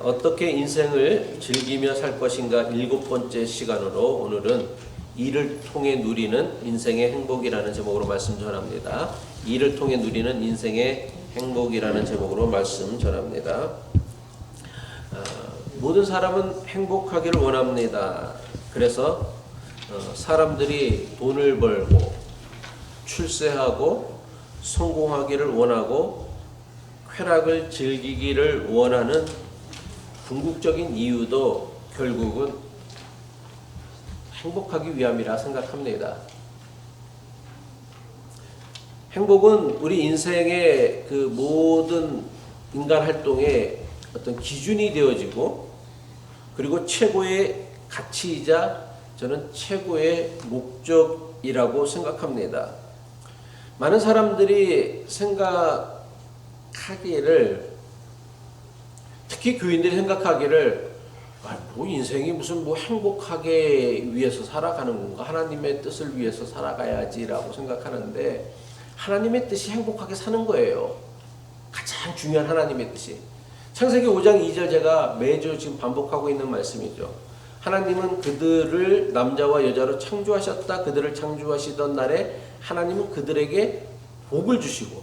어떻게 인생을 즐기며 살 것인가 7번째 시간으로 오늘은 일을 통해 누리는 인생의 행복이라는 제목으로 말씀 전합니다. 일을 통해 누리는 인생의 행복이라는 제목으로 말씀 전합니다. 모든 사람은 행복하기를 원합니다. 그래서 사람들이 돈을 벌고 출세하고 성공하기를 원하고 쾌락을 즐기기를 원하는 궁극적인 이유도 결국은 행복하기 위함이라 생각합니다. 행복은 우리 인생의 그 모든 인간 활동의 어떤 기준이 되어지고 그리고 최고의 가치이자 저는 최고의 목적이라고 생각합니다. 많은 사람들이 생각하기를, 특히 교인들이 생각하기를 뭐 인생이 무슨 뭐 행복하게 위해서 살아가는 건가, 하나님의 뜻을 위해서 살아가야지라고 생각하는데 하나님의 뜻이 행복하게 사는 거예요. 가장 중요한 하나님의 뜻이. 창세기 5장 2절 제가 매주 지금 반복하고 있는 말씀이죠. 하나님은 그들을 남자와 여자로 창조하셨다. 그들을 창조하시던 날에 하나님은 그들에게 복을 주시고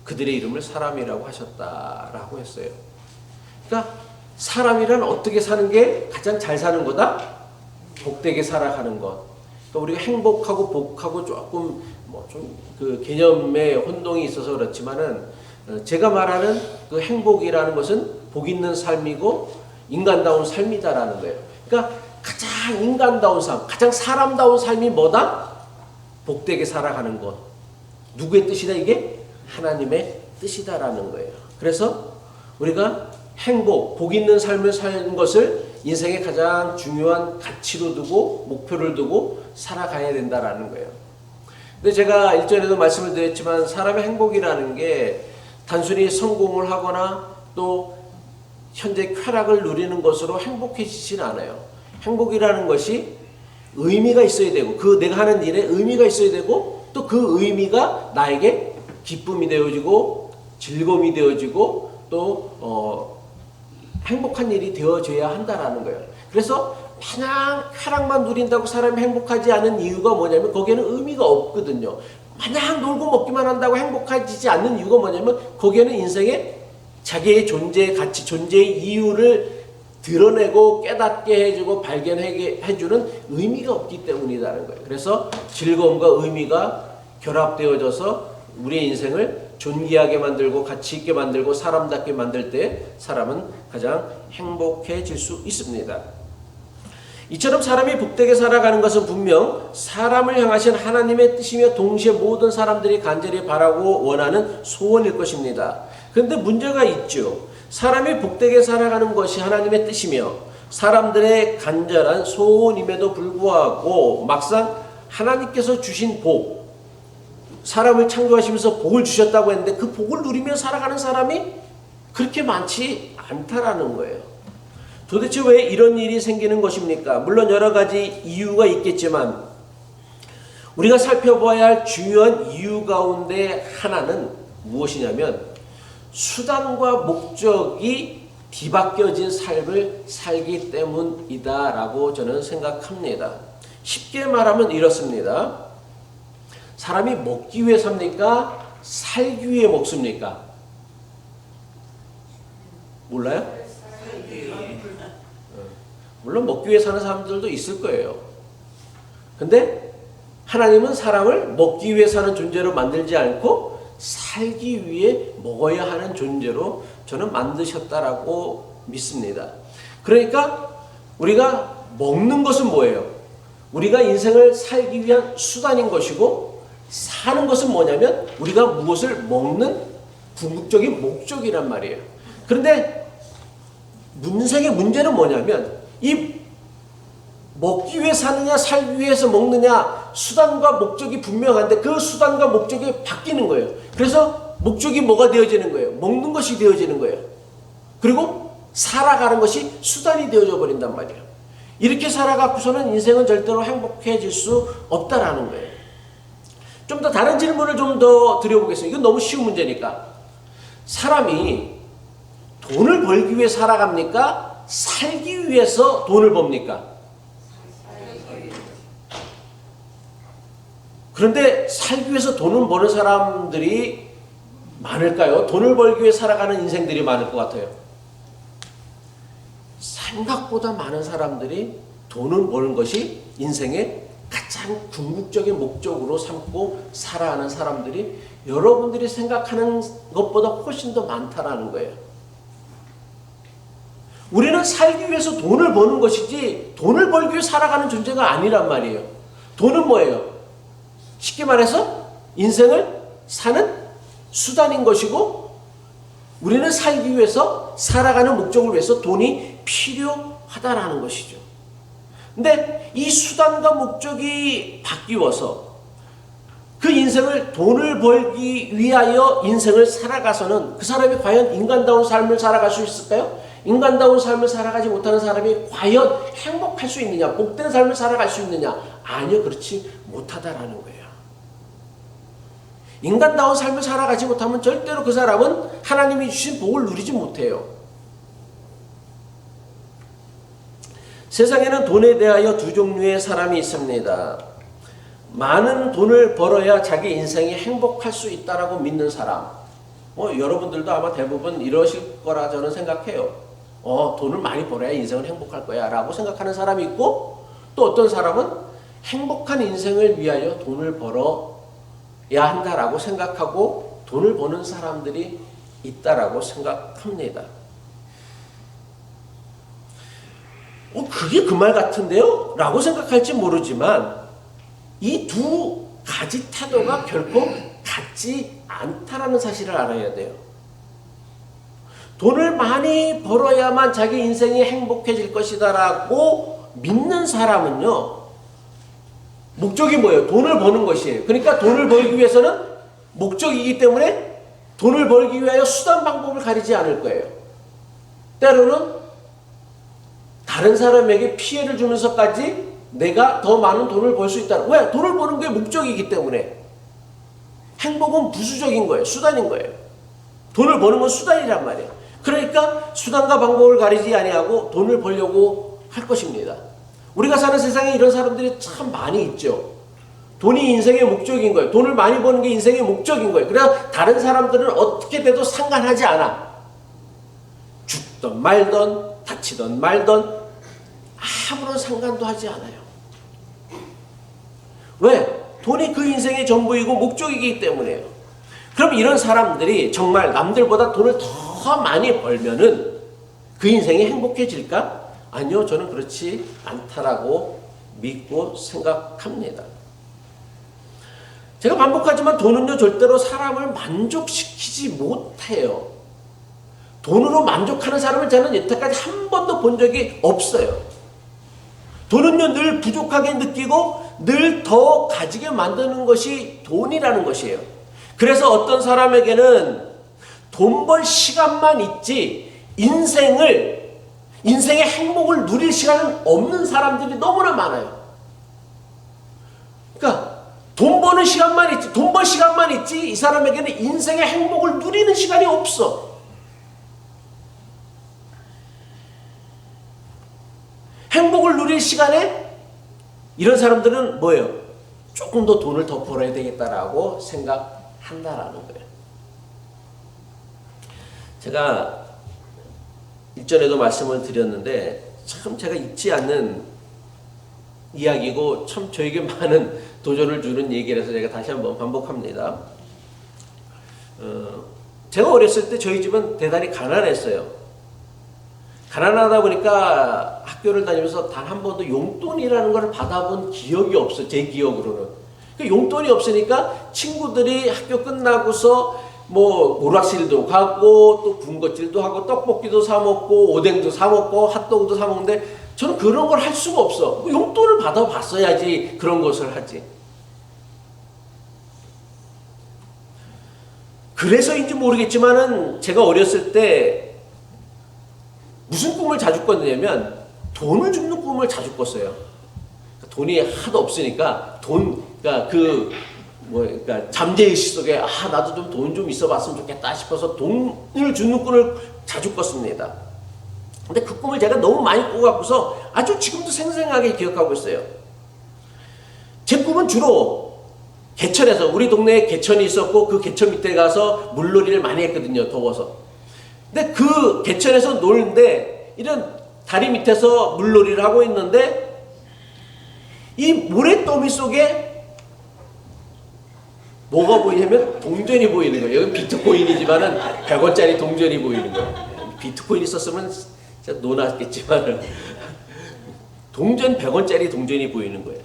그들의 이름을 사람이라고 하셨다라고 했어요. 그러니까 사람이란 어떻게 사는 게 가장 잘 사는 거다? 복되게 살아가는 것. 그러니까 우리가 행복하고 복하고 조금 뭐 좀 그 개념의 혼동이 있어서 그렇지만은 제가 말하는 그 행복이라는 것은 복 있는 삶이고 인간다운 삶이다라는 거예요. 그러니까 가장 인간다운 삶, 가장 사람다운 삶이 뭐다? 복되게 살아가는 것. 누구의 뜻이다 이게? 하나님의 뜻이다라는 거예요. 그래서 우리가 행복, 복 있는 삶을 사는 것을 인생의 가장 중요한 가치로 두고 목표를 두고 살아가야 된다라는 거예요. 근데 제가 일전에도 말씀을 드렸지만 사람의 행복이라는 게 단순히 성공을 하거나 또 현재 쾌락을 누리는 것으로 행복해지진 않아요. 행복이라는 것이 의미가 있어야 되고 그 내가 하는 일에 의미가 있어야 되고 또 그 의미가 나에게 기쁨이 되어지고 즐거움이 되어지고 또 행복한 일이 되어져야 한다라는 거예요. 그래서 마냥 쾌락만 누린다고 사람이 행복하지 않은 이유가 뭐냐면 거기에는 의미가 없거든요. 마냥 놀고 먹기만 한다고 행복해지지 않는 이유가 뭐냐면 거기에는 인생의 자기의 존재의 가치, 존재의 이유를 드러내고 깨닫게 해주고 발견하게 해주는 의미가 없기 때문이라는 거예요. 그래서 즐거움과 의미가 결합되어져서 우리의 인생을 존귀하게 만들고 가치 있게 만들고 사람답게 만들 때 사람은 가장 행복해질 수 있습니다. 이처럼 사람이 복되게 살아가는 것은 분명 사람을 향하신 하나님의 뜻이며 동시에 모든 사람들이 간절히 바라고 원하는 소원일 것입니다. 그런데 문제가 있죠. 사람이 복되게 살아가는 것이 하나님의 뜻이며 사람들의 간절한 소원임에도 불구하고 막상 하나님께서 주신 복, 사람을 창조하시면서 복을 주셨다고 했는데 그 복을 누리며 살아가는 사람이 그렇게 많지 않다라는 거예요. 도대체 왜 이런 일이 생기는 것입니까? 물론 여러 가지 이유가 있겠지만 우리가 살펴봐야 할 중요한 이유 가운데 하나는 무엇이냐면 수단과 목적이 뒤바뀌어진 삶을 살기 때문이다라고 저는 생각합니다. 쉽게 말하면 이렇습니다. 사람이 먹기 위해 삽니까? 살기 위해 먹습니까? 몰라요? 물론 먹기 위해 사는 사람들도 있을 거예요. 근데 하나님은 사람을 먹기 위해 사는 존재로 만들지 않고 살기 위해 먹어야 하는 존재로 저는 만드셨다라고 믿습니다. 그러니까 우리가 먹는 것은 뭐예요? 우리가 인생을 살기 위한 수단인 것이고 사는 것은 뭐냐면 우리가 무엇을 먹는 궁극적인 목적이란 말이에요. 그런데 인생의 문제는 뭐냐면 이 먹기 위해 사느냐 살기 위해서 먹느냐 수단과 목적이 분명한데 그 수단과 목적이 바뀌는 거예요. 그래서 목적이 뭐가 되어지는 거예요? 먹는 것이 되어지는 거예요. 그리고 살아가는 것이 수단이 되어져 버린단 말이에요. 이렇게 살아가고서는 인생은 절대로 행복해질 수 없다라는 거예요. 좀 더 다른 질문을 좀 더 드려보겠습니다. 이건 너무 쉬운 문제니까. 사람이 돈을 벌기 위해 살아갑니까? 살기 위해서 돈을 법니까? 그런데 살기 위해서 돈을 버는 사람들이 많을까요? 돈을 벌기 위해 살아가는 인생들이 많을 것 같아요. 생각보다 많은 사람들이 돈을 버는 것이 인생의 가장 궁극적인 목적으로 삼고 살아가는 사람들이 여러분들이 생각하는 것보다 훨씬 더 많다라는 거예요. 우리는 살기 위해서 돈을 버는 것이지 돈을 벌기 위해 살아가는 존재가 아니란 말이에요. 돈은 뭐예요? 쉽게 말해서 인생을 사는 수단인 것이고 우리는 살기 위해서 살아가는 목적을 위해서 돈이 필요하다라는 것이죠. 근데 이 수단과 목적이 바뀌어서 그 인생을 돈을 벌기 위하여 인생을 살아가서는 그 사람이 과연 인간다운 삶을 살아갈 수 있을까요? 인간다운 삶을 살아가지 못하는 사람이 과연 행복할 수 있느냐? 복된 삶을 살아갈 수 있느냐? 아니요, 그렇지 못하다라는 거예요. 인간다운 삶을 살아가지 못하면 절대로 그 사람은 하나님이 주신 복을 누리지 못해요. 세상에는 돈에 대하여 두 종류의 사람이 있습니다. 많은 돈을 벌어야 자기 인생이 행복할 수 있다라고 믿는 사람. 여러분들도 아마 대부분 이러실 거라 저는 생각해요. 돈을 많이 벌어야 인생은 행복할 거야 라고 생각하는 사람이 있고 또 어떤 사람은 행복한 인생을 위하여 돈을 벌어야 한다라고 생각하고 돈을 버는 사람들이 있다라고 생각합니다. 그게 그 말 같은데요? 라고 생각할지 모르지만 이 두 가지 태도가 결코 같지 않다라는 사실을 알아야 돼요. 돈을 많이 벌어야만 자기 인생이 행복해질 것이다라고 믿는 사람은요. 목적이 뭐예요? 돈을 버는 것이에요. 그러니까 돈을 벌기 위해서는 목적이기 때문에 돈을 벌기 위하여 수단 방법을 가리지 않을 거예요. 때로는 다른 사람에게 피해를 주면서까지 내가 더 많은 돈을 벌 수 있다. 왜? 돈을 버는 게 목적이기 때문에. 행복은 부수적인 거예요. 수단인 거예요. 돈을 버는 건 수단이란 말이에요. 그러니까 수단과 방법을 가리지 아니하고 돈을 벌려고 할 것입니다. 우리가 사는 세상에 이런 사람들이 참 많이 있죠. 돈이 인생의 목적인 거예요. 돈을 많이 버는 게 인생의 목적인 거예요. 그래야 다른 사람들은 어떻게 돼도 상관하지 않아. 죽던 말던 다치던 말던 아무런 상관도 하지 않아요. 왜? 돈이 그 인생의 전부이고 목적이기 때문에요. 그럼 이런 사람들이 정말 남들보다 돈을 더 많이 벌면은 그 인생이 행복해질까? 아니요, 저는 그렇지 않다라고 믿고 생각합니다. 제가 반복하지만 돈은요, 절대로 사람을 만족시키지 못해요. 돈으로 만족하는 사람을 저는 여태까지 한 번도 본 적이 없어요. 돈은요, 늘 부족하게 느끼고 늘 더 가지게 만드는 것이 돈이라는 것이에요. 그래서 어떤 사람에게는 돈 벌 시간만 있지 인생의 행복을 누릴 시간은 없는 사람들이 너무나 많아요. 그러니까 돈 버는 시간만 있지, 돈 벌 시간만 있지 이 사람에게는 인생의 행복을 누리는 시간이 없어. 행복을 누릴 시간에 이런 사람들은 뭐예요? 조금 더 돈을 더 벌어야 되겠다라고 생각한다라는 거예요. 제가 일전에도 말씀을 드렸는데 참 제가 잊지 않는 이야기고 참 저에게 많은 도전을 주는 얘기라서 제가 다시 한번 반복합니다. 제가 어렸을 때 저희 집은 대단히 가난했어요. 가난하다 보니까 학교를 다니면서 단 한 번도 용돈이라는 걸 받아본 기억이 없어요. 제 기억으로는. 용돈이 없으니까 친구들이 학교 끝나고서 뭐 오락실도 가고 또 군것질도 하고 떡볶이도 사 먹고 오뎅도 사 먹고 핫도그도 사 먹는데 저는 그런 걸 할 수가 없어. 용돈을 받아봤어야지 그런 것을 하지. 그래서인지 모르겠지만은 제가 어렸을 때 무슨 꿈을 자주 꿨냐면 돈을 줍는 꿈을 자주 꿨어요. 돈이 하도 없으니까 그러니까 그러니까 잠재의식 속에 나도 좀 돈 좀 있어봤으면 좋겠다 싶어서 돈을 주는 꿈을 자주 꿨습니다. 근데 그 꿈을 제가 너무 많이 꿔갖고서 아주 지금도 생생하게 기억하고 있어요. 제 꿈은 주로 개천에서, 우리 동네에 개천이 있었고 그 개천 밑에 가서 물놀이를 많이 했거든요. 더워서. 근데 그 개천에서 노는데 이런 다리 밑에서 물놀이를 하고 있는데 이 모래더미 속에 뭐가 보이냐면 동전이 보이는 거예요. 여기 비트코인이지만은 100원짜리 동전이 보이는 거예요. 비트코인 있었으면 진짜 논았겠지만 동전 100원짜리 동전이 보이는 거예요.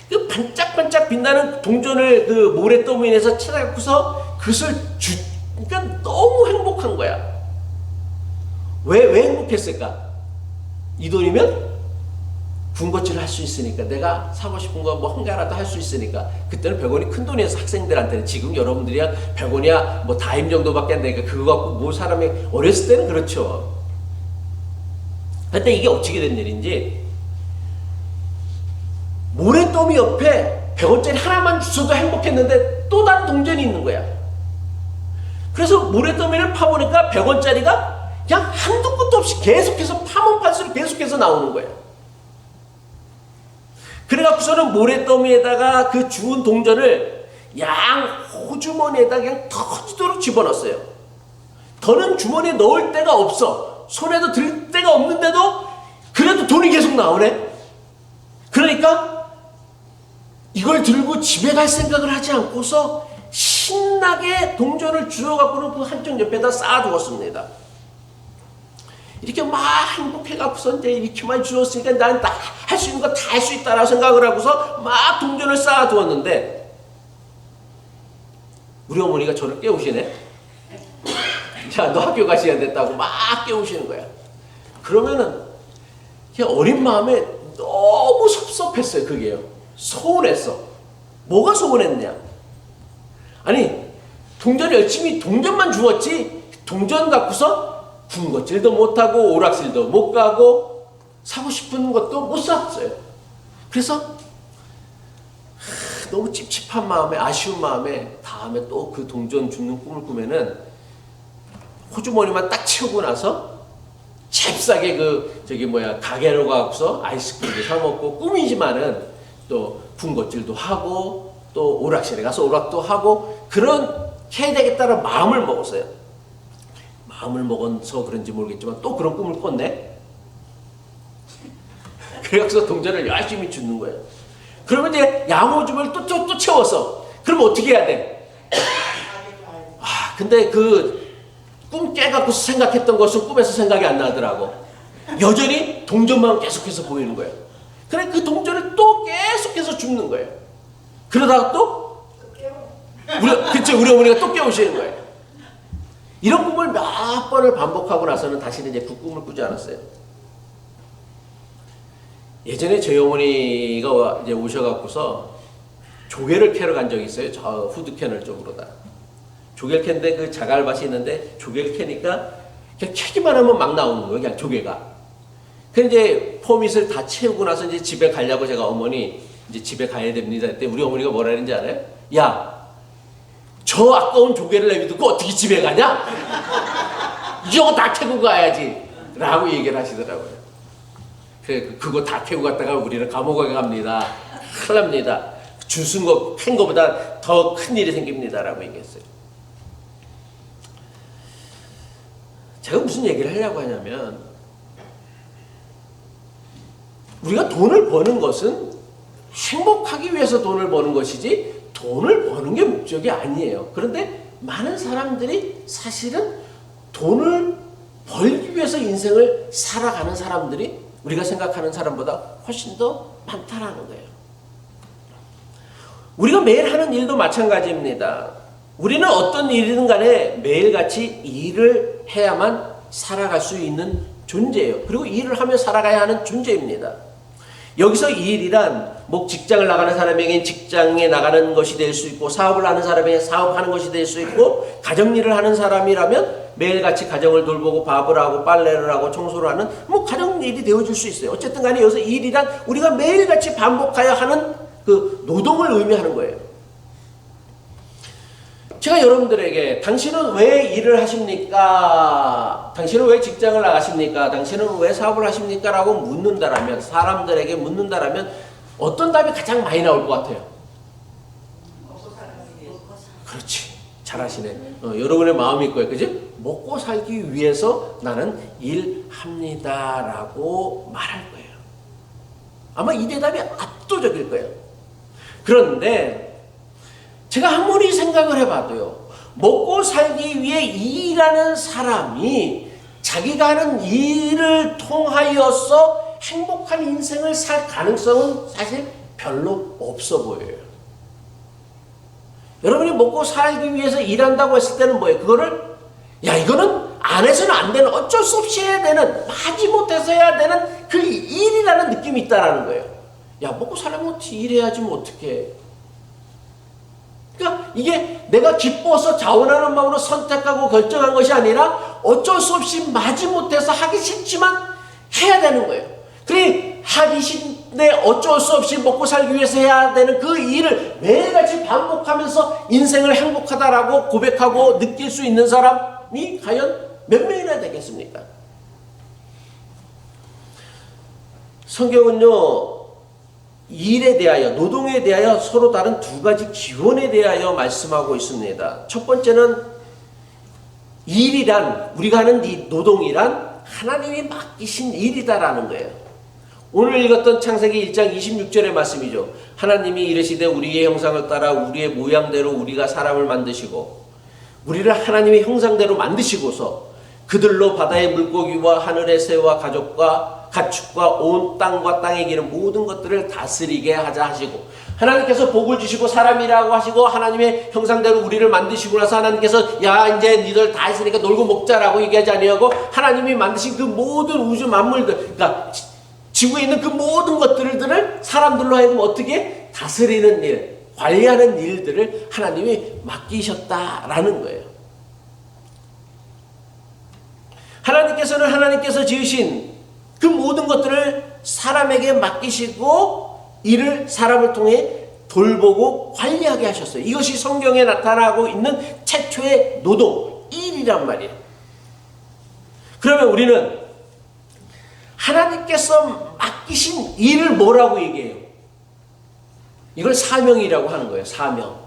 그 반짝반짝 빛나는 동전을 그 모래더미에서 찾아갖고서 그것을 그러니까 너무 행복한 거야. 왜 행복했을까? 이 돈이면 군것질을 할 수 있으니까, 내가 사고 싶은 거 뭐 한 개라도 할 수 있으니까. 그때는 100원이 큰 돈이어서 학생들한테는, 지금 여러분들이야 100원이야 뭐 다임 정도밖에 안 되니까 그거 갖고 뭐 사람이, 어렸을 때는 그렇죠. 근데 이게 어떻게 된 일인지, 모래더미 옆에 100원짜리 하나만 주셔도 행복했는데 또 다른 동전이 있는 거야. 그래서 모래더미를 파보니까 100원짜리가 그냥 한두 끝도 없이 계속해서 파면 팔수록 계속해서 나오는 거예요. 그래갖고서는 모래더미에다가 그 주운 동전을 양 호주머니에다 그냥 터지도록 집어넣었어요. 더는 주머니에 넣을 데가 없어. 손에도 들 데가 없는데도 그래도 돈이 계속 나오네. 그러니까 이걸 들고 집에 갈 생각을 하지 않고서 신나게 동전을 주워갖고는 그 한쪽 옆에다 쌓아두었습니다. 이렇게 막 행복해갖고서 이제 이렇게 많이 주웠으니까 난 다 할 수 있는 거 다 할 수 있다라고 생각을 하고서 막 동전을 쌓아두었는데, 우리 어머니가 저를 깨우시네. 자, 너 학교 갈 시간 됐다고 막 깨우시는 거야. 그러면은 어린 마음에 너무 섭섭했어요. 그게요. 서운했어. 뭐가 서운했냐? 아니, 동전 열심히 동전만 주었지 동전 갖고서 군것질도 못하고 오락실도 못 가고 사고 싶은 것도 못 샀어요. 그래서 너무 찝찝한 마음에, 아쉬운 마음에 다음에 또 그 동전 줍는 꿈을 꾸면은 호주머니만 딱 채우고 나서 잽싸게 가게로 가고서 아이스크림도 사 먹고, 꿈이지만은 또 군것질도 하고 또 오락실에 가서 오락도 하고 그렇게 해야 되겠다는 마음을 먹었어요. 마음을 먹어서 그런지 모르겠지만 또 그런 꿈을 꿨네. 그래서 동전을 열심히 줍는 거예요. 그러면 이제 양호줌을 또 채워서, 그럼 어떻게 해야 돼? 근데 그 꿈 깨갖고 생각했던 것은 꿈에서 생각이 안 나더라고. 여전히 동전만 계속해서 보이는 거예요. 그래 그 동전을 또 계속해서 줍는 거예요. 그러다가 또 우리 어머니가 또 깨우시는 거예요. 이런 꿈을 몇 번을 반복하고 나서는 다시는 이제 그 꿈을 꾸지 않았어요. 예전에 저희 어머니가 이제 오셔갖고서 조개를 캐러 간 적이 있어요. 저 후드캐널 쪽으로다. 조개를 캐는데 그 자갈밭이 있는데 조개를 캐니까 그냥 캐기만 하면 막 나오는 거예요. 그냥 조개가. 그래서 이제 포밋을 다 채우고 나서 이제 집에 가려고 제가 어머니 이제 집에 가야 됩니다. 그때 우리 어머니가 뭐라 했는지 알아요? 야, 저 아까운 조개를 내비두고 어떻게 집에 가냐? 이거 다 캐고 가야지. 라고 얘기를 하시더라고요. 그거 다 캐고 갔다가 우리는 감옥에 갑니다. 큰일 납니다. 주순 거, 캔 거보다 더 큰 일이 생깁니다. 라고 얘기했어요. 제가 무슨 얘기를 하려고 하냐면, 우리가 돈을 버는 것은 행복하기 위해서 돈을 버는 것이지 돈을 버는 게 목적이 아니에요. 그런데 많은 사람들이 사실은 돈을 벌기 위해서 인생을 살아가는 사람들이 우리가 생각하는 사람보다 훨씬 더 많다라는 거예요. 우리가 매일 하는 일도 마찬가지입니다. 우리는 어떤 일이든 간에 매일같이 일을 해야만 살아갈 수 있는 존재예요. 그리고 일을 하며 살아가야 하는 존재입니다. 여기서 이 일이란 직장을 나가는 사람에게는 직장에 나가는 것이 될 수 있고, 사업을 하는 사람에게 사업하는 것이 될 수 있고, 가정일을 하는 사람이라면 매일같이 가정을 돌보고 밥을 하고 빨래를 하고 청소를 하는 가정일이 되어줄 수 있어요. 어쨌든 간에 여기서 일이란 우리가 매일같이 반복해야 하는 그 노동을 의미하는 거예요. 제가 여러분들에게 당신은 왜 일을 하십니까? 당신은 왜 직장을 나가십니까? 당신은 왜 사업을 하십니까? 라고 묻는다라면, 사람들에게 묻는다라면 어떤 답이 가장 많이 나올 것 같아요? 그렇지. 잘하시네. 여러분의 마음일 거예요. 그지? 먹고 살기 위해서 나는 일합니다. 라고 말할 거예요. 아마 이 대답이 압도적일 거예요. 그런데 제가 아무리 생각을 해봐도요, 먹고 살기 위해 일하는 사람이 자기가 하는 일을 통하여서 행복한 인생을 살 가능성은 사실 별로 없어 보여요. 여러분이 먹고 살기 위해서 일한다고 했을 때는 뭐예요? 그거를 야 이거는 안 해서는 안 되는, 어쩔 수 없이 해야 되는, 마지못해서 해야 되는 그 일이라는 느낌이 있다라는 거예요. 야 먹고 살려면 일해야지 뭐 어떡해. 그러니까 이게 내가 기뻐서 자원하는 마음으로 선택하고 결정한 것이 아니라 어쩔 수 없이 마지못해서 하기 싫지만 해야 되는 거예요. 그래 하기 싫은데 어쩔 수 없이 먹고 살기 위해서 해야 되는 그 일을 매일같이 반복하면서 인생을 행복하다라고 고백하고 느낄 수 있는 사람이 과연 몇 명이나 되겠습니까? 성경은요, 일에 대하여, 노동에 대하여 서로 다른 두 가지 기원에 대하여 말씀하고 있습니다. 첫 번째는 일이란, 우리가 하는 이 노동이란 하나님이 맡기신 일이다라는 거예요. 오늘 읽었던 창세기 1장 26절의 말씀이죠. 하나님이 이르시되 우리의 형상을 따라 우리의 모양대로 우리가 사람을 만드시고 우리를 하나님의 형상대로 만드시고서 그들로 바다의 물고기와 하늘의 새와 가축과 온 땅과 땅에 기는 모든 것들을 다스리게 하자 하시고, 하나님께서 복을 주시고 사람이라고 하시고 하나님의 형상대로 우리를 만드시고 나서 하나님께서 야 이제 니들 다 했으니까 놀고 먹자라고 얘기하지 아니하고 하나님이 만드신 그 모든 우주 만물들, 그러니까 지구에 있는 그 모든 것들을 사람들로 하여금 어떻게 다스리는 일, 관리하는 일들을 하나님이 맡기셨다라는 거예요. 하나님께서 지으신 그 모든 것들을 사람에게 맡기시고 이를 사람을 통해 돌보고 관리하게 하셨어요. 이것이 성경에 나타나고 있는 최초의 노동, 일이란 말이에요. 그러면 우리는 하나님께서 맡기신 일을 뭐라고 얘기해요? 이걸 사명이라고 하는 거예요. 사명.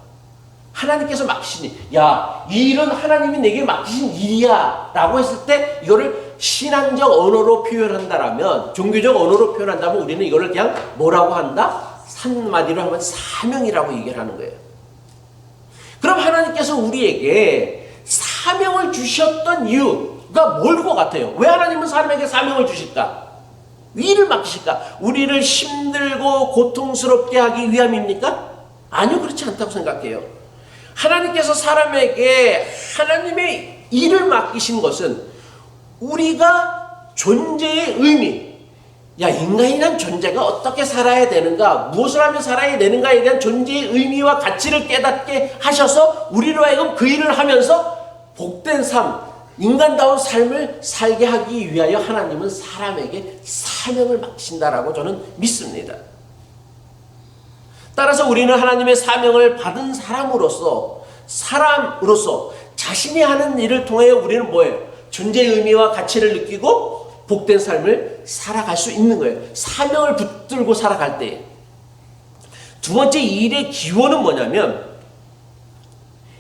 하나님께서 맡기신 일. 야, 이 일은 하나님이 내게 맡기신 일이야 라고 했을 때 이거를 신앙적 언어로 표현한다라면, 종교적 언어로 표현한다면 우리는 이거를 그냥 뭐라고 한다? 한마디로 하면 사명이라고 얘기를 하는 거예요. 그럼 하나님께서 우리에게 사명을 주셨던 이유가 뭘 것 같아요? 왜 하나님은 사람에게 사명을 주실까? 일을 맡기실까? 우리를 힘들고 고통스럽게 하기 위함입니까? 아니요, 그렇지 않다고 생각해요. 하나님께서 사람에게 하나님의 일을 맡기신 것은 우리가 존재의 의미, 야 인간이란 존재가 어떻게 살아야 되는가, 무엇을 하면 살아야 되는가에 대한 존재의 의미와 가치를 깨닫게 하셔서 우리로 하여금 그 일을 하면서 복된 삶, 인간다운 삶을 살게 하기 위하여 하나님은 사람에게 사명을 맡기신다라고 저는 믿습니다. 따라서 우리는 하나님의 사명을 받은 사람으로서 자신이 하는 일을 통해 우리는 뭐예요? 존재의 의미와 가치를 느끼고 복된 삶을 살아갈 수 있는 거예요. 사명을 붙들고 살아갈 때. 두 번째 일의 기원은 뭐냐면,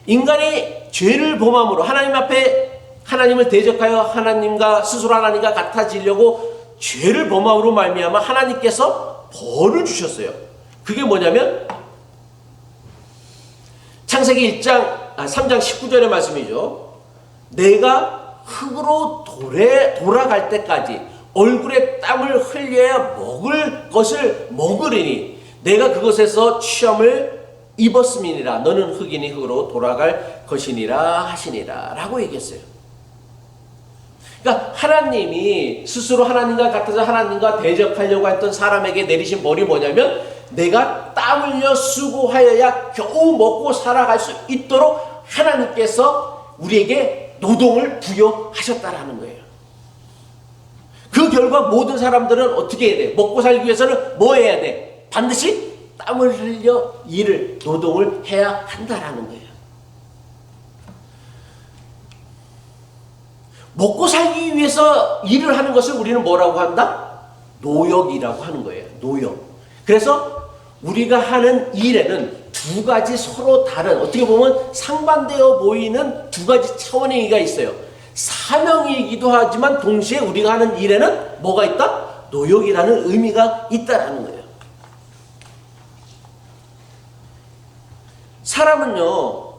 인간의 죄를 범함으로 하나님 앞에 하나님을 대적하여 하나님과 스스로 하나님과 같아지려고 죄를 범함으로 말미암아 하나님께서 벌을 주셨어요. 그게 뭐냐면 창세기 3장 19절의 말씀이죠. 내가 흙으로 돌아갈 때까지 얼굴에 땀을 흘려야 먹을 것을 먹으리니 내가 그것에서 취함을 입었음이니라. 너는 흙이니 흙으로 돌아갈 것이니라 하시니라 라고 얘기했어요. 그러니까 하나님이 스스로 하나님과 같아서 하나님과 대적하려고 했던 사람에게 내리신 벌이 뭐냐면, 내가 땀 흘려 수고하여야 겨우 먹고 살아갈 수 있도록 하나님께서 우리에게 노동을 부여하셨다라는 거예요. 그 결과 모든 사람들은 어떻게 해야 돼? 먹고 살기 위해서는 뭐 해야 돼? 반드시 땀을 흘려 일을, 노동을 해야 한다라는 거예요. 먹고 살기 위해서 일을 하는 것을 우리는 뭐라고 한다? 노역이라고 하는 거예요. 노역. 그래서 우리가 하는 일에는 두 가지 서로 다른, 어떻게 보면 상반되어 보이는 두 가지 차원의 의미가 있어요. 사명이기도 하지만 동시에 우리가 하는 일에는 뭐가 있다? 노역이라는 의미가 있다라는 거예요. 사람은요,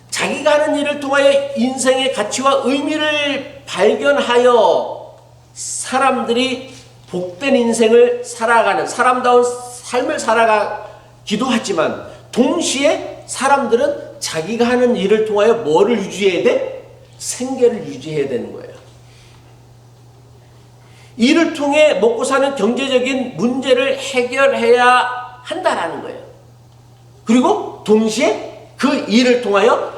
자기가 하는 일을 통하여 인생의 가치와 의미를 발견하여 사람들이 복된 인생을 살아가는, 사람다운 삶을 살아가기도 하지만 동시에 사람들은 자기가 하는 일을 통하여 뭐를 유지해야 돼? 생계를 유지해야 되는 거예요. 이를 통해 먹고 사는 경제적인 문제를 해결해야 한다라는 거예요. 그리고 동시에 그 일을 통하여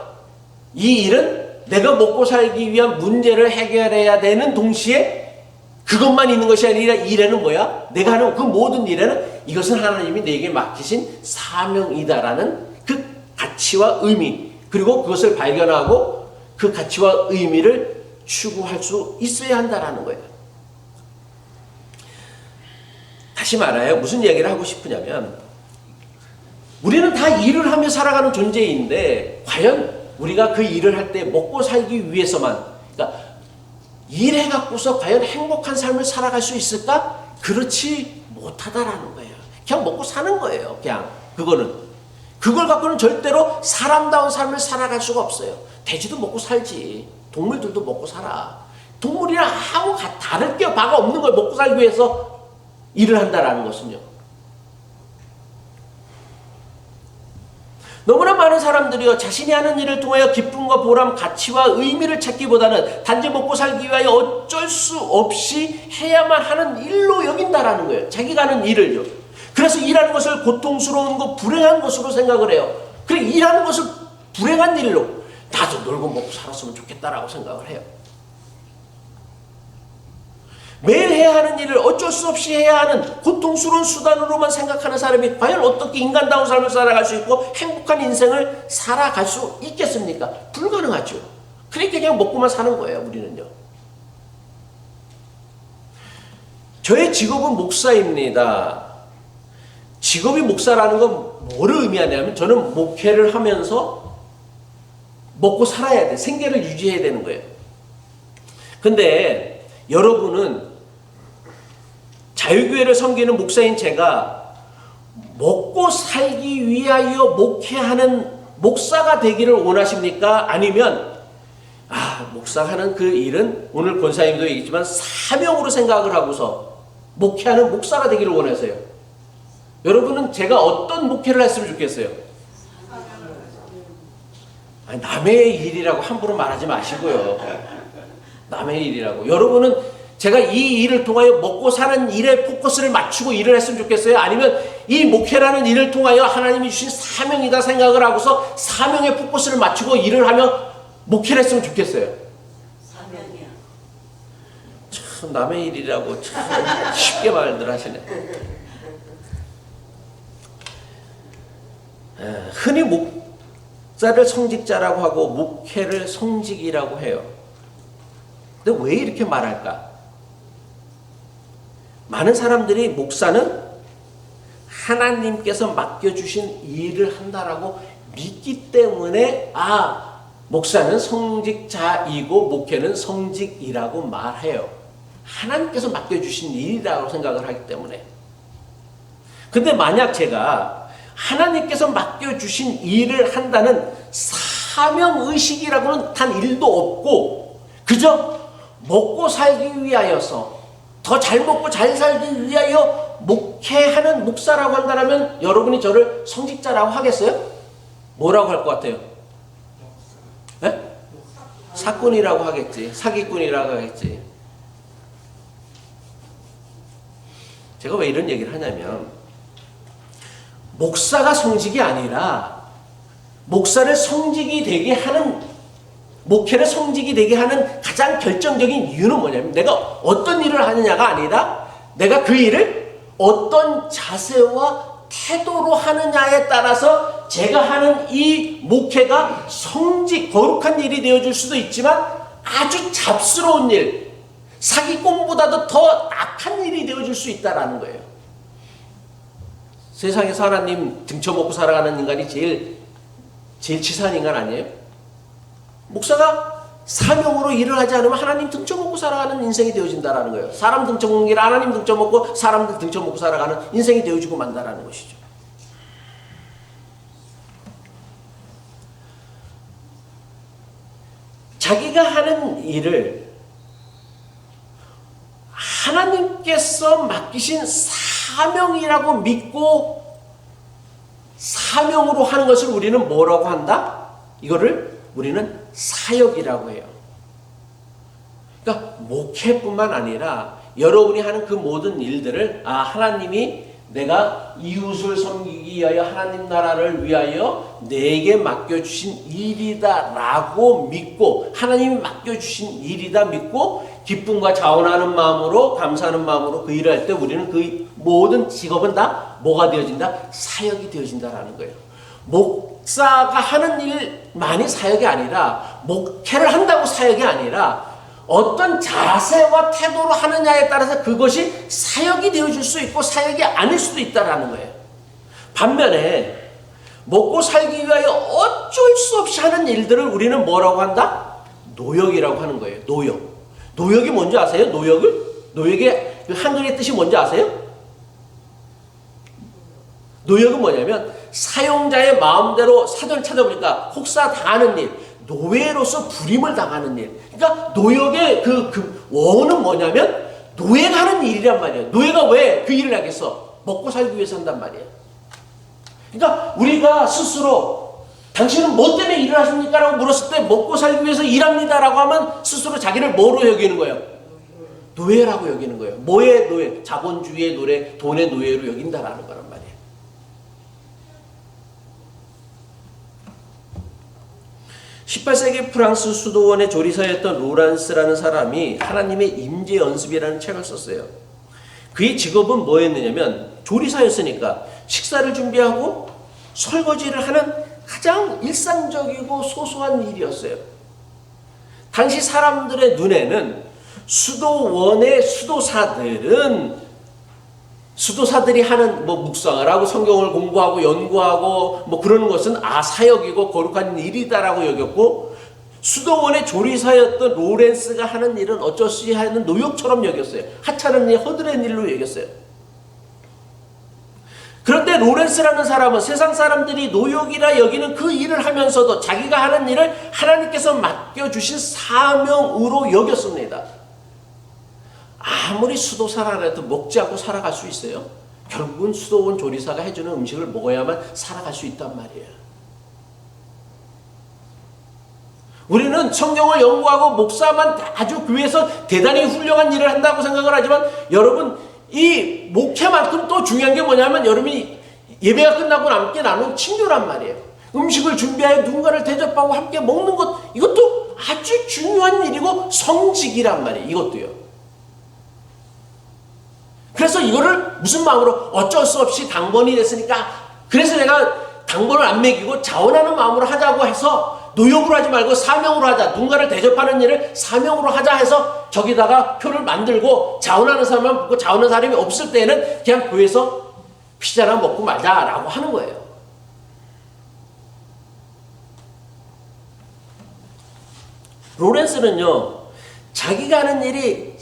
이 일은 내가 먹고 살기 위한 문제를 해결해야 되는 동시에 그것만 있는 것이 아니라 일에는 뭐야? 내가 하는 그 모든 일에는 이것은 하나님이 내게 맡기신 사명이다라는 그 가치와 의미, 그리고 그것을 발견하고 그 가치와 의미를 추구할 수 있어야 한다라는 거예요. 다시 말하여 무슨 얘기를 하고 싶으냐면, 우리는 다 일을 하며 살아가는 존재인데 과연 우리가 그 일을 할 때 먹고 살기 위해서만, 그러니까 일해갖고서 과연 행복한 삶을 살아갈 수 있을까? 그렇지 못하다라는 거예요. 그냥 먹고 사는 거예요. 그냥 그걸 갖고는 절대로 사람다운 삶을 살아갈 수가 없어요. 돼지도 먹고 살지, 동물들도 먹고 살아. 동물이랑 아무 다를 게 바가 없는 걸 먹고 살기 위해서 일을 한다라는 것은요. 너무나 많은 사람들이요, 자신이 하는 일을 통하여 기쁨과 보람, 가치와 의미를 찾기보다는 단지 먹고 살기 위하여 어쩔 수 없이 해야만 하는 일로 여긴다라는 거예요. 자기가 하는 일을요. 그래서 일하는 것을 고통스러운 것, 불행한 것으로 생각을 해요. 그래, 일하는 것을 불행한 일로, 나도 놀고 먹고 살았으면 좋겠다라고 생각을 해요. 매일 해야 하는 일을 어쩔 수 없이 해야 하는 고통스러운 수단으로만 생각하는 사람이 과연 어떻게 인간다운 삶을 살아갈 수 있고 행복한 인생을 살아갈 수 있겠습니까? 불가능하죠. 그러니까 그냥 먹고만 사는 거예요, 우리는요. 저의 직업은 목사입니다. 직업이 목사라는 건 뭐를 의미하냐면, 저는 목회를 하면서 먹고 살아야 돼. 생계를 유지해야 되는 거예요. 근데 여러분은 자유교회를 섬기는 목사인 제가 먹고 살기 위하여 목회하는 목사가 되기를 원하십니까? 아니면 목사하는 그 일은 오늘 권사님도 얘기했지만 사명으로 생각을 하고서 목회하는 목사가 되기를 원하세요? 여러분은 제가 어떤 목회를 했으면 좋겠어요? 남의 일이라고 함부로 말하지 마시고요. 남의 일이라고. 여러분은 제가 이 일을 통하여 먹고 사는 일에 포커스를 맞추고 일을 했으면 좋겠어요? 아니면 이 목회라는 일을 통하여 하나님이 주신 사명이다 생각을 하고서 사명에 포커스를 맞추고 일을 하며 목회를 했으면 좋겠어요? 사명이야. 참 남의 일이라고 참 쉽게 말들 하시네. 흔히 목사를 성직자라고 하고 목회를 성직이라고 해요. 근데 왜 이렇게 말할까? 많은 사람들이 목사는 하나님께서 맡겨주신 일을 한다라고 믿기 때문에 목사는 성직자이고 목회는 성직이라고 말해요. 하나님께서 맡겨주신 일이라고 생각을 하기 때문에. 근데 만약 제가 하나님께서 맡겨주신 일을 한다는 사명의식이라고는 단 1도 없고 그저 먹고 살기 위하여서 더 잘 먹고 잘 살기 위하여 목회하는 목사라고 한다면 여러분이 저를 성직자라고 하겠어요? 뭐라고 할 것 같아요? 네? 사꾼이라고 하겠지. 사기꾼이라고 하겠지. 제가 왜 이런 얘기를 하냐면 목사가 성직이 아니라 목사를 성직이 되게 하는, 목회를 성직이 되게 하는 가장 결정적인 이유는 뭐냐면 내가 어떤 일을 하느냐가 아니라 내가 그 일을 어떤 자세와 태도로 하느냐에 따라서 제가 하는 이 목회가 성직, 거룩한 일이 되어줄 수도 있지만 아주 잡스러운 일, 사기꾼보다도 더 악한 일이 되어줄 수 있다라는 거예요. 세상에서 하나님 등쳐먹고 살아가는 인간이 제일 치사한 인간 아니에요? 목사가 사명으로 일을 하지 않으면 하나님 등쳐먹고 살아가는 인생이 되어진다라는 거예요. 사람 등쳐먹는 게 아니라 하나님 등쳐먹고 사람들 등쳐먹고 살아가는 인생이 되어지고 만다라는 것이죠. 자기가 하는 일을 하나님께서 맡기신 사명이라고 믿고 사명으로 하는 것을 우리는 뭐라고 한다? 이거를 우리는 사역이라고 해요. 그러니까 목회뿐만 아니라 여러분이 하는 그 모든 일들을 하나님이 내가 이웃을 섬기기 위하여 하나님 나라를 위하여 내게 맡겨주신 일이다 라고 믿고 하나님이 맡겨주신 일이다 믿고 기쁨과 자원하는 마음으로 감사하는 마음으로 그 일을 할 때 우리는 그 모든 직업은 다 뭐가 되어진다? 사역이 되어진다라는 거예요. 목사가 하는 일만이 사역이 아니라 목회를 한다고 사역이 아니라 어떤 자세와 태도로 하느냐에 따라서 그것이 사역이 되어줄 수 있고 사역이 아닐 수도 있다라는 거예요. 반면에 먹고 살기 위하여 어쩔 수 없이 하는 일들을 우리는 뭐라고 한다? 노역이라고 하는 거예요. 노역. 노역이 뭔지 아세요? 노역의 그 한글의 뜻이 뭔지 아세요? 노역은 뭐냐면 사용자의 마음대로 사전 찾아보니까 혹사 당하는 일, 노예로서 불임을 당하는 일. 그러니까 노역의 그 원은 뭐냐면 노예가 하는 일이란 말이에요. 노예가 왜 그 일을 하겠어? 먹고 살기 위해서 한단 말이에요. 그러니까 우리가 스스로 당신은 뭐 때문에 일을 하십니까? 라고 물었을 때 먹고 살기 위해서 일합니다 라고 하면 스스로 자기를 뭐로 여기는 거예요? 노예라고 여기는 거예요. 뭐의 노예? 자본주의의 노예, 돈의 노예로 여긴다라는 거란 말이에요. 18세기 프랑스 수도원의 조리사였던 로란스라는 사람이 하나님의 임재 연습이라는 책을 썼어요. 그의 직업은 뭐였느냐면 조리사였으니까 식사를 준비하고 설거지를 하는 가장 일상적이고 소소한 일이었어요. 당시 사람들의 눈에는 수도원의 수도사들이 하는 묵상을 하고 성경을 공부하고 연구하고 그러는 것은 사역이고 거룩한 일이다라고 여겼고 수도원의 조리사였던 로렌스가 하는 일은 어쩔 수 없이 하는 노역처럼 여겼어요. 하찮은 일, 허드렛 일로 여겼어요. 그런데 로렌스라는 사람은 세상 사람들이 노역이라 여기는 그 일을 하면서도 자기가 하는 일을 하나님께서 맡겨주신 사명으로 여겼습니다. 아무리 수도사라도 먹지 않고 살아갈 수 있어요? 결국은 수도원 조리사가 해주는 음식을 먹어야만 살아갈 수 있단 말이에요. 우리는 성경을 연구하고 목사만 아주 교회에서 대단히 훌륭한 일을 한다고 생각을 하지만 여러분 이 목회만큼 또 중요한 게 뭐냐면 여러분이 예배가 끝나고 함께 나눈 친교란 말이에요. 음식을 준비하여 누군가를 대접하고 함께 먹는 것 이것도 아주 중요한 일이고 성직이란 말이에요. 이것도요. 그래서 이거를 무슨 마음으로 어쩔 수 없이 당번이 됐으니까 그래서 내가 당번을 안 매기고 자원하는 마음으로 하자고 해서 노역으로 하지 말고 사명으로 하자. 누군가를 대접하는 일을 사명으로 하자 해서 저기다가 표를 만들고 자원하는 사람만 붙고 자원하는 사람이 없을 때는 그냥 교회에서 피자나 먹고 말자라고 하는 거예요. 로렌스는요. 자기가 하는 일이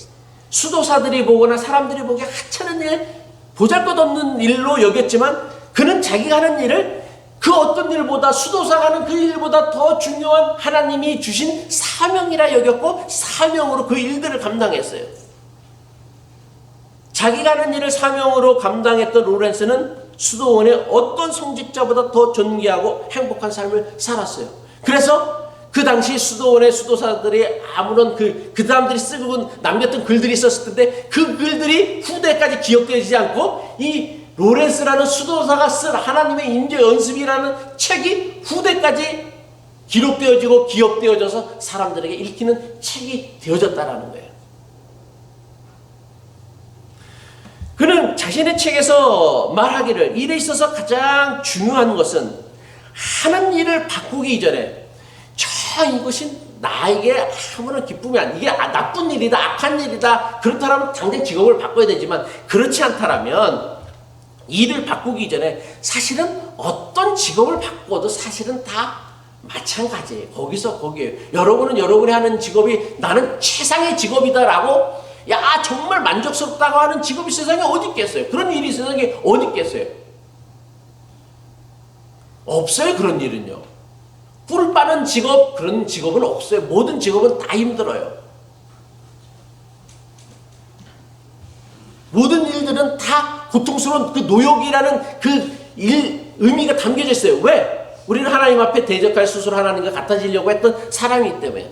수도사들이 보거나 사람들이 보기에 하찮은 일, 보잘것없는 일로 여겼지만 그는 자기가 하는 일을 그 어떤 일보다 수도사가 하는 그 일보다 더 중요한 하나님이 주신 사명이라 여겼고 사명으로 그 일들을 감당했어요. 자기가 하는 일을 사명으로 감당했던 로렌스는 수도원의 어떤 성직자보다 더 존귀하고 행복한 삶을 살았어요. 그래서 그 당시 수도원의 수도사들이 아무런 그 사람들이 쓰고 남겼던 글들이 있었을 텐데 그 글들이 후대까지 기억되지 않고 이 로렌스라는 수도사가 쓴 하나님의 임재 연습이라는 책이 후대까지 기록되어지고 기억되어져서 사람들에게 읽히는 책이 되어졌다라는 거예요. 그는 자신의 책에서 말하기를 일에 있어서 가장 중요한 것은 하는 일을 바꾸기 이전에 이것이 나에게 아무런 기쁨이 이게 나쁜 일이다, 악한 일이다, 그렇다면 당장 직업을 바꿔야 되지만, 그렇지 않다라면 일을 바꾸기 전에 사실은 어떤 직업을 바꿔도 사실은 다 마찬가지예요. 거기서 거기에요. 여러분은 여러분이 하는 직업이 나는 최상의 직업이다라고 정말 만족스럽다고 하는 직업이 세상에 어디 있겠어요? 그런 일이 세상에 어디 있겠어요? 없어요. 그런 일은요. 꿀 빠는 직업, 그런 직업은 없어요. 모든 직업은 다 힘들어요. 모든 일들은 다 고통스러운 그 노역이라는 그 의미가 담겨져 있어요. 왜? 우리는 하나님 앞에 대적할 스스로 하나님과 같아지려고 했던 사람이기 때문에.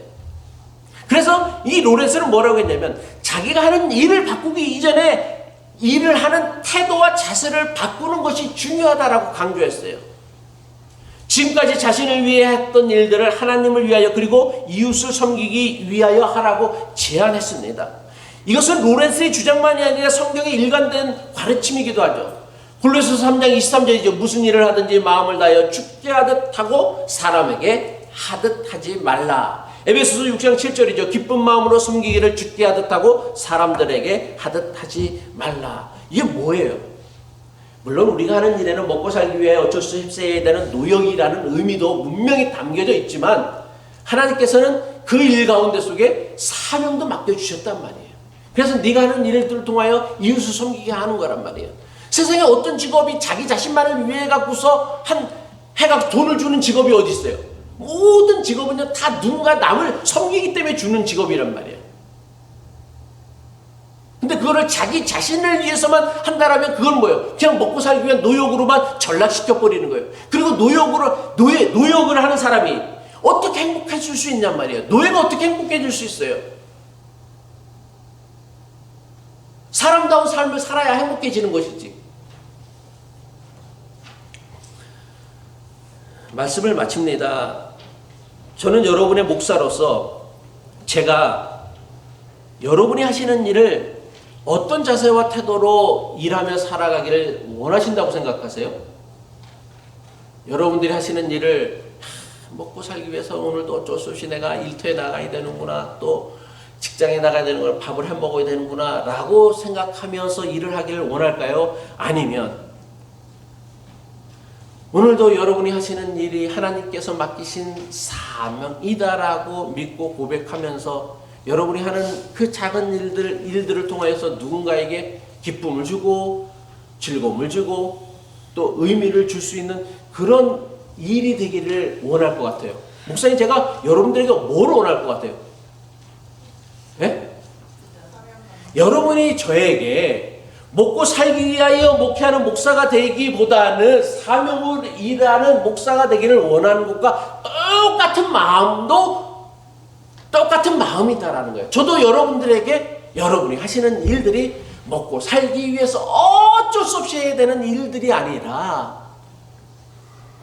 그래서 이 로렌스는 뭐라고 했냐면, 자기가 하는 일을 바꾸기 이전에 일을 하는 태도와 자세를 바꾸는 것이 중요하다라고 강조했어요. 지금까지 자신을 위해 했던 일들을 하나님을 위하여 그리고 이웃을 섬기기 위하여 하라고 제안했습니다. 이것은 로렌스의 주장만이 아니라 성경의 일관된 가르침이기도 하죠. 골로새서 3장 23절이죠. 무슨 일을 하든지 마음을 다하여 주께 하듯 하고 사람에게 하듯 하지 말라. 에베소서 6장 7절이죠. 기쁜 마음으로 섬기기를 주께 하듯 하고 사람들에게 하듯 하지 말라. 이게 뭐예요? 물론 우리가 하는 일에는 먹고 살기 위해 어쩔 수 없이 해야 되는 노역이라는 의미도 분명히 담겨져 있지만, 하나님께서는 그 일 가운데 속에 사명도 맡겨주셨단 말이에요. 그래서 네가 하는 일들을 통하여 이웃을 섬기게 하는 거란 말이에요. 세상에 어떤 직업이 자기 자신만을 위해 갖고서 해가 돈을 주는 직업이 어디 있어요? 모든 직업은요 다 누군가 남을 섬기기 때문에 주는 직업이란 말이에요. 근데 그거를 자기 자신을 위해서만 한다라면 그건 뭐예요? 그냥 먹고 살기 위한 노역으로만 전락시켜버리는 거예요. 그리고 노역을 하는 사람이 어떻게 행복해질 수 있냔 말이에요. 노예가 어떻게 행복해질 수 있어요? 사람다운 삶을 살아야 행복해지는 것이지. 말씀을 마칩니다. 저는 여러분의 목사로서 제가 여러분이 하시는 일을 어떤 자세와 태도로 일하며 살아가기를 원하신다고 생각하세요? 여러분들이 하시는 일을 먹고 살기 위해서 오늘도 어쩔 수 없이 내가 일터에 나가야 되는구나, 또 직장에 나가야 되는구나, 밥을 해 먹어야 되는구나 라고 생각하면서 일을 하기를 원할까요? 아니면 오늘도 여러분이 하시는 일이 하나님께서 맡기신 사명이다라고 믿고 고백하면서 여러분이 하는 그 작은 일들을 통하여서 누군가에게 기쁨을 주고 즐거움을 주고 또 의미를 줄 수 있는 그런 일이 되기를 원할 것 같아요. 목사님, 제가 여러분들에게 뭘 원할 것 같아요? 네? 여러분이 저에게 먹고 살기 위하여 목회하는 목사가 되기보다는 사명을 일하는 목사가 되기를 원하는 것과 똑같은 마음이다라는 거예요. 저도 여러분들에게 여러분이 하시는 일들이 먹고 살기 위해서 어쩔 수 없이 해야 되는 일들이 아니라,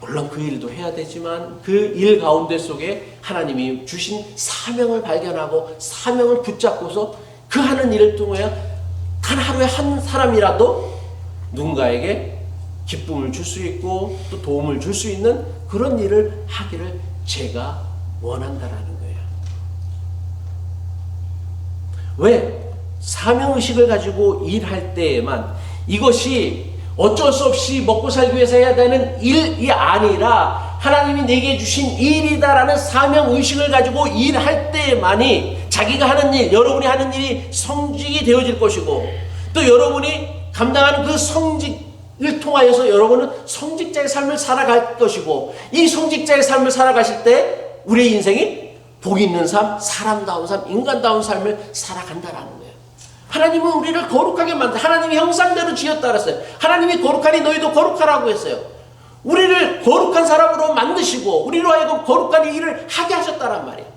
물론 그 일도 해야 되지만 그 일 가운데 속에 하나님이 주신 사명을 발견하고 사명을 붙잡고서 그 하는 일을 통하여 단 하루에 한 사람이라도 누군가에게 기쁨을 줄 수 있고 또 도움을 줄 수 있는 그런 일을 하기를 제가 원한다라는 거예요. 왜? 사명의식을 가지고 일할 때에만 이것이 어쩔 수 없이 먹고 살기 위해서 해야 되는 일이 아니라 하나님이 내게 주신 일이다라는 사명의식을 가지고 일할 때만이 자기가 하는 일, 여러분이 하는 일이 성직이 되어질 것이고, 또 여러분이 감당하는 그 성직을 통하여서 여러분은 성직자의 삶을 살아갈 것이고, 이 성직자의 삶을 살아가실 때 우리의 인생이 복 있는 삶, 사람다운 삶, 인간다운 삶을 살아간다라는 거예요. 하나님은 우리를 거룩하게 하나님이 형상대로 지었다 그랬어요. 하나님이 거룩하니 너희도 거룩하라고 했어요. 우리를 거룩한 사람으로 만드시고 우리로 하여금 거룩한 일을 하게 하셨다란 말이에요.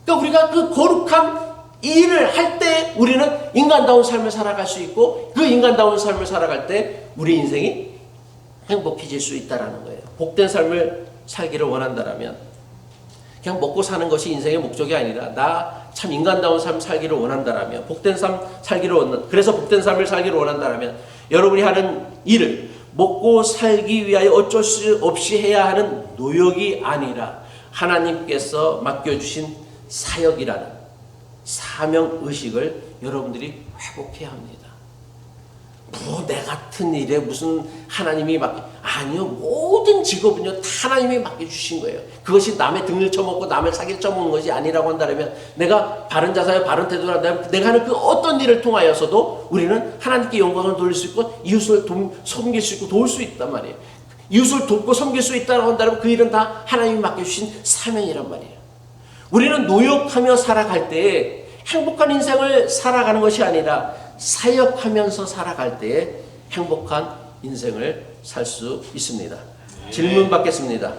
그러니까 우리가 그 거룩한 일을 할 때 우리는 인간다운 삶을 살아갈 수 있고, 그 인간다운 삶을 살아갈 때 우리 인생이 행복해질 수 있다는 거예요. 복된 삶을 살기를 원한다면 그냥 먹고 사는 것이 인생의 목적이 아니라 나 참 인간다운 삶 살기를 원한다면, 복된 삶 살기를 그래서 복된 삶을 살기를 원한다면 여러분이 하는 일을 먹고 살기 위하여 어쩔 수 없이 해야 하는 노역이 아니라 하나님께서 맡겨주신 사역이라는 사명의식을 여러분들이 회복해야 합니다. 뭐 내 같은 일에 무슨 하나님이 아니요, 모든 직업은요 다 하나님이 맡겨주신 거예요. 그것이 남의 등을 쳐먹고 남의 사기를 쳐먹는 것이 아니라고 한다면, 내가 바른 자세와 바른 태도를 한다면 내가 하는 그 어떤 일을 통하여서도 우리는 하나님께 영광을 돌릴 수 있고 이웃을 섬길 수 있고 도울 수 있단 말이에요. 이웃을 돕고 섬길 수 있다고 한다면 그 일은 다 하나님이 맡겨주신 사명이란 말이에요. 우리는 노력하며 살아갈 때에 행복한 인생을 살아가는 것이 아니라 사역하면서 살아갈 때에 행복한 인생을 살 수 있습니다. 질문 받겠습니다.